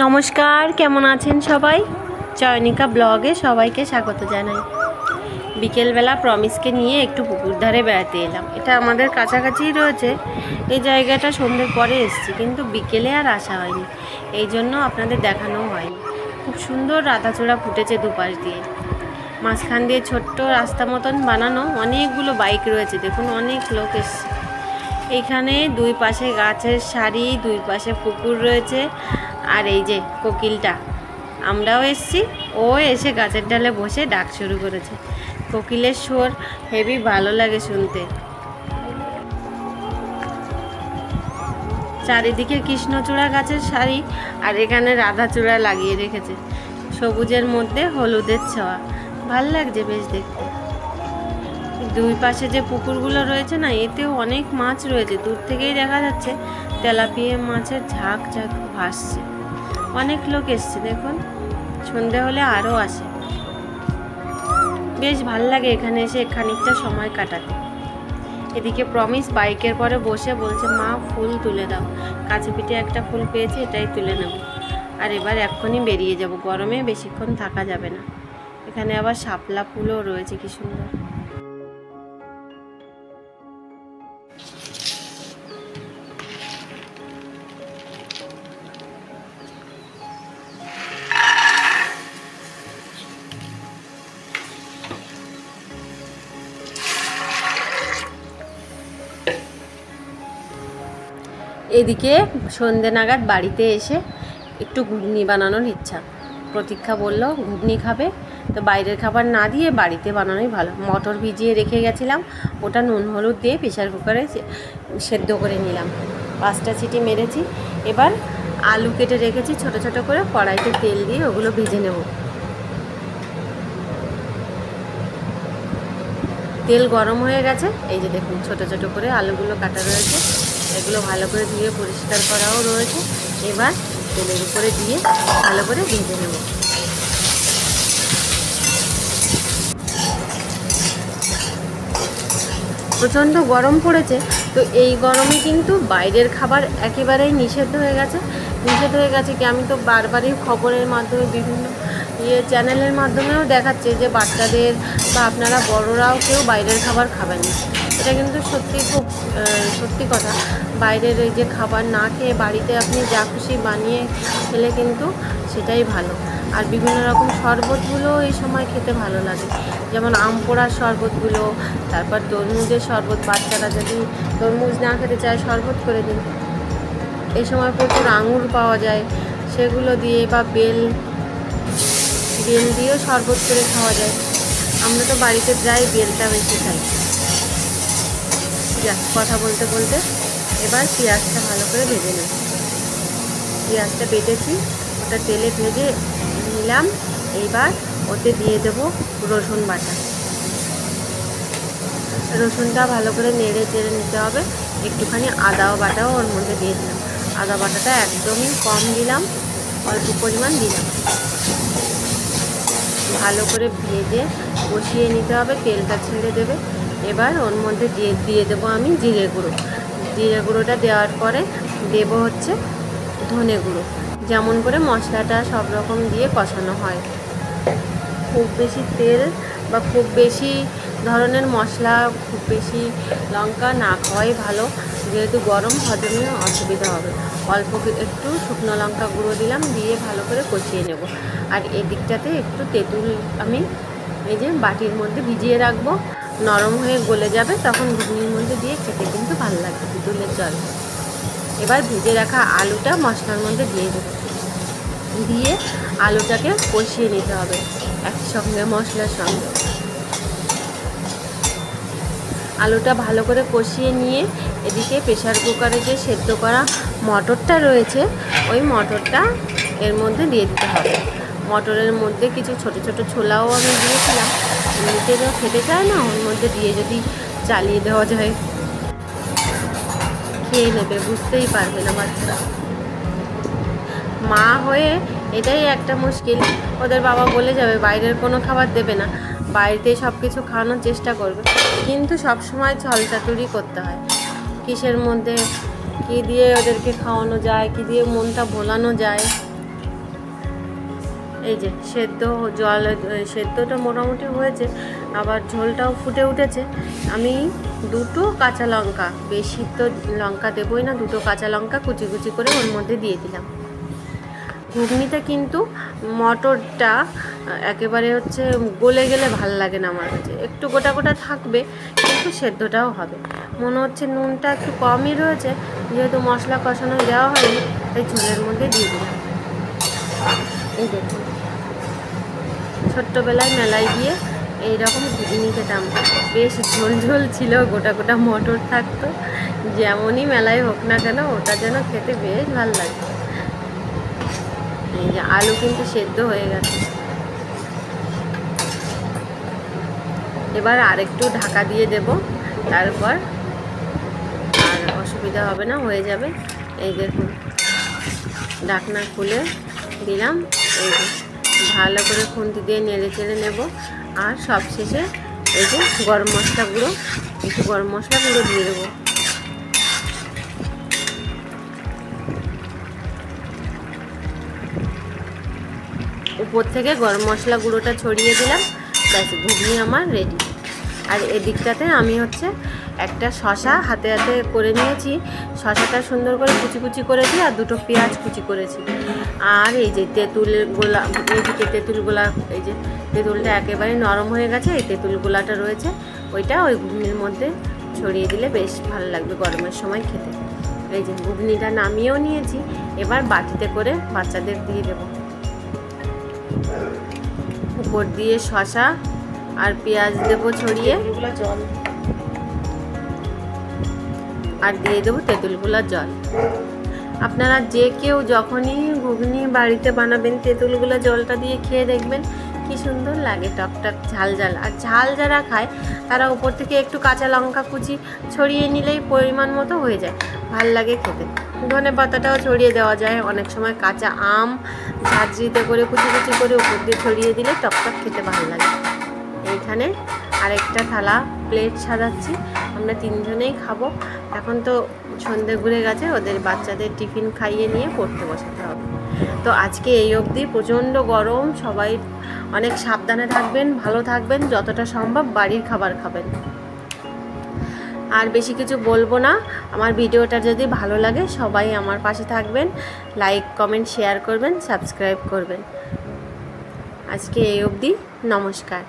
নমস্কার, কেমন আছেন সবাই? চয়নিকা ব্লগে সবাইকে স্বাগত জানাই। বিকেলবেলা প্রমিসকে নিয়ে একটু পুকুর ধারে বেড়াতে এলাম। এটা আমাদের কাছাকাছিই রয়েছে। এই জায়গাটা সন্ধ্যের পরে এসেছি, কিন্তু বিকেলে আর আসা হয়নি, এই জন্য আপনাদের দেখানোও হয়নি। খুব সুন্দর রাধাচূড়া ফুটেছে দুপাশ দিয়ে। মাঝখান দিয়ে ছোট্ট রাস্তা মতন বানানো, অনেকগুলো বাইক রয়েছে, দেখুন অনেক লোক এসছে। এইখানে দুই পাশে গাছের সারি, দুই পাশে পুকুর রয়েছে। আর এই যে কোকিলটা, আমরাও এসছি, ও এসে গাছের ডালে বসে ডাক শুরু করেছে। কোকিলের সুর হেবি ভালো লাগে শুনতে। চারিদিকে কৃষ্ণচূড়া গাছের সারি, আর এখানে রাধাচূড়া লাগিয়ে রেখেছে, সবুজের মধ্যে হলুদের ছোঁয়া। ভাল লাগছে বেশ দেখতে। দুই পাশে যে পুকুরগুলো রয়েছে না, এতেও অনেক মাছ রয়েছে। দূর থেকেই দেখা যাচ্ছে তেলাপিয়া মাছের ঝাঁক ঝাঁক ভাসছে। অনেক লোক এসছে, দেখুন সন্ধে হলে আরও আসে। বেশ ভাল লাগে এখানে এসে খানিকটা সময় কাটাতে। এদিকে প্রমিস বাইকের পরে বসে বলছে, মা ফুল তুলে দাও। কাছে পিঠে একটা ফুল পেয়েছি, এটাই তুলে নেব। আর এবার এক্ষুনি বেরিয়ে যাব, গরমে বেশিক্ষণ থাকা যাবে না। এখানে আবার শাপলা ফুলও রয়েছে, কি সুন্দর। এদিকে সন্ধে নাগাদ বাড়িতে এসে একটু ঘুগনি বানানোর ইচ্ছা। প্রতীক্ষা বলল ঘুগনি খাবে, তো বাইরের খাবার না দিয়ে বাড়িতে বানানোই ভালো। মটর ভিজিয়ে রেখে গেছিলাম, ওটা নুন হলুদ দিয়ে প্রেশার কুকারে সেদ্ধ করে নিলাম। 5টা সিটি মেরেছি। এবার আলু কেটে রেখেছি ছোট ছোট করে, কড়াইতে তেল দিয়ে ওগুলো ভেজে নেব। তেল গরম হয়ে গেছে, এই যে দেখুন ছোট ছোট করে আলুগুলো কাটা রয়েছে। এগুলো ভালো করে ধুয়ে পরিষ্কার করাও রয়েছে। এবার তেলের উপরে দিয়ে ভালো করে ভেজে নেব। প্রচণ্ড গরম পড়েছে, তো এই গরমে কিন্তু বাইরের খাবার একেবারেই নিষেধ হয়ে গেছে। কি আমি তো বারবারই খবরের মাধ্যমে বিভিন্ন চ্যানেলের মাধ্যমেও দেখাচ্ছে যে বাচ্চাদের বা আপনারা বড়রাও কেউ বাইরের খাবার খাবেন না। এটা কিন্তু খুব সত্যি কথা। বাইরের এই যে খাবার না খেয়ে বাড়িতে আপনি যা খুশি বানিয়ে খেলে কিন্তু সেটাই ভালো। আর বিভিন্ন রকম শরবতগুলো এই সময় খেতে ভালো লাগে, যেমন আম পোড়ার শরবতগুলো, তারপর তরমুজের শরবত। বাচ্চারা যদি তরমুজ না খেতে চায়, শরবত করে দিন। এই সময় প্রচুর আঙুর পাওয়া যায়, সেগুলো দিয়ে, বা বেল দিয়েও শরবত করে খাওয়া যায়। আমরা তো বাড়িতে প্রায় বেলটা বেশি খাই। কথা বলতে বলতে এবার পেঁয়াজটা ভালো করে ভেজে নেব। পেঁয়াজটা বেটেছি, ওটা তেলে ভেজে নিলাম। এইবার ওতে দিয়ে দেব রসুন বাটা। রসুনটা ভালো করে নেড়ে চেড়ে নিতে হবে। একটুখানি আদাও বাটাও ওর মধ্যে দিয়ে দিলাম। আদা বাটাটা একদমই কম দিলাম, অল্প পরিমাণ দিলাম। ভালো করে ভেজে কষিয়ে নিতে হবে, তেলটা ছেড়ে দেবে। এবার ওর মধ্যে দিয়ে দেবো আমি জিরে গুঁড়ো। জিরে গুঁড়োটা দেওয়ার পরে দেব হচ্ছে ধনে গুঁড়ো। যেমন করে মশলাটা সব রকম দিয়ে কষানো হয়। খুব বেশি তেল বা খুব বেশি ধরনের মশলা, খুব বেশি লঙ্কা না খাওয়াই ভালো, যেহেতু গরম হজমে অসুবিধা হবে। অল্প একটু শুকনো লঙ্কা গুঁড়ো দিলাম, দিয়ে ভালো করে কষিয়ে নেব। আর এদিকটাতে একটু তেঁতুল আমি এই যে বাটির মধ্যে ভিজিয়ে রাখবো, নরম হয়ে গলে যাবে, তখন ঘুগনির মধ্যে দিয়ে খেতে কিন্তু ভালো লাগবে তেঁতুলের জল। এবার ভেজে রাখা আলুটা মশলার মধ্যে দিয়ে দেবো, দিয়ে আলুটাকে কষিয়ে নিতে হবে একসঙ্গে মশলার সঙ্গে। আলুটা ভালো করে কষিয়ে নিয়ে এদিকে প্রেশার কুকারে যে সেদ্ধ করা মটরটা রয়েছে, ওই মটরটা এর মধ্যে দিয়ে দিতে হবে। মটরের মধ্যে কিছু ছোট ছোট ছোলাও আমি দিয়েছিলাম। এমনিতে তো খেতে চায় না, ওর মধ্যে দিয়ে যদি চালিয়ে দেওয়া যায় খেয়ে নেবে, বুঝতেই পারবে না বাচ্চারা। মা হয়ে এটাই একটা মুশকিল, ওদের বাবা বলে যাবে বাইরের কোনো খাবার দেবে না, বাড়িতে সব কিছু খাওয়ানোর চেষ্টা করবে, কিন্তু সব সময় ছলচাতুরি করতে হয়। কিসের মধ্যে কী দিয়ে ওদেরকে খাওয়ানো যায়, কী দিয়ে মনটা ভোলানো যায়, এই যে সেদ্ধটা মোটামুটি হয়েছে, আবার ঝোলটাও ফুটে উঠেছে। আমি 2টো কাঁচা লঙ্কা, বেশি তো লঙ্কা দেবই না, 2টো কাঁচা লঙ্কা কুচি কুচি করে ওর মধ্যে দিয়ে দিলাম। ঘুগনিতে কিন্তু মটরটা একেবারে হচ্ছে গলে গেলে ভাল লাগে না আমার কাছে, একটু গোটা গোটা থাকবে কিন্তু সেদ্ধটাও হবে। মনে হচ্ছে নুনটা একটু কমই রয়েছে, যেহেতু মশলা কষানো দেওয়া হয়নি তাই ঝোলের মধ্যে দিয়ে দিলাম। এই দেখুন, ছোট্টবেলায় মেলায় গিয়ে এইরকম ঘুগনি খেতাম, বেশ ঝোল ঝোল ছিল, গোটা গোটা মটর থাকতো। যেমনই মেলায় হোক না কেন ওটা যেন খেতে বেশ ভালো লাগে। এই যে আলু কিন্তু সেদ্ধ হয়ে গেছে, এবার আরেকটু ঢাকা দিয়ে দেব, তারপর আর অসুবিধা হবে না, হয়ে যাবে। এই দেখুন, ঢাকনা খুলে দিলাম। এই যে ভালো করে খুন্তি দিয়ে নেড়ে চেড়ে নেব। আর সবশেষে এই যে গরম মশলা গুঁড়ো, একটু গরম মশলা গুঁড়ো দিয়ে দেবো। উপর থেকে গরম মশলা গুঁড়োটা ছড়িয়ে দিলাম, ব্যাস ঘুগনি আমার রেডি। আর এদিকটাতে আমি হচ্ছে একটা শশা হাতে হাতে করে নিয়েছি, শশাটা সুন্দর করে কুচি কুচি করেছি, আর 2টো পেঁয়াজ কুচি করেছি। আর এই যে তেঁতুলের গোলা, এইদিকে তেঁতুল গোলা, এই যে তেঁতুলটা একেবারে নরম হয়ে গেছে, এই তেঁতুল গোলাটা রয়েছে, ওইটা ওই ঘুগনির মধ্যে ছড়িয়ে দিলে বেশ ভালো লাগবে গরমের সময় খেতে। এই যে ঘুগনিটা নামিয়েও নিয়েছি, এবার বাটিতে করে বাচ্চাদের দিয়ে দেবো। উপর দিয়ে শশা আর পেঁয়াজ দেবো ছড়িয়ে, আর দিয়ে দেবো তেঁতুলগুলার জল। আপনারা যে কেউ যখনই ঘুগনি বাড়িতে বানাবেন তেঁতুলগুলা জলটা দিয়ে খেয়ে দেখবেন কি সুন্দর লাগে, টকটক ঝাল ঝাল। আর ঝাল যারা খায় তারা উপর থেকে একটু কাঁচা লঙ্কা কুচি ছড়িয়ে নিলেই পরিমাণ মতো হয়ে যায়, ভাল লাগে খেতে। ধনে পাতাটাও ছড়িয়ে দেওয়া যায়, অনেক সময় কাঁচা আম ঝাঁঝরিতে করে কুচি কুচি করে উপর দিয়ে ছড়িয়ে দিলে টকটক খেতে ভালো লাগে। এইখানে আরেকটা থালা প্লেট সাজাচ্ছি, আমরা 3 জনেই খাবো। এখন তো সন্ধে ঘুরে গেছে, ওদের বাচ্চাদের টিফিন খাইয়ে নিয়ে পড়তে বসাতে হবে। তো আজকে এই অবধি, প্রচণ্ড গরম, সবাই অনেক সাবধানে থাকবেন, ভালো থাকবেন, যতটা সম্ভব বাড়ির খাবার খাবেন। আর বেশি কিছু বলবো না। আমার ভিডিওটা যদি ভালো লাগে সবাই আমার পাশে থাকবেন, লাইক কমেন্ট শেয়ার করবেন, সাবস্ক্রাইব করবেন। আজকে এই অবধি, নমস্কার।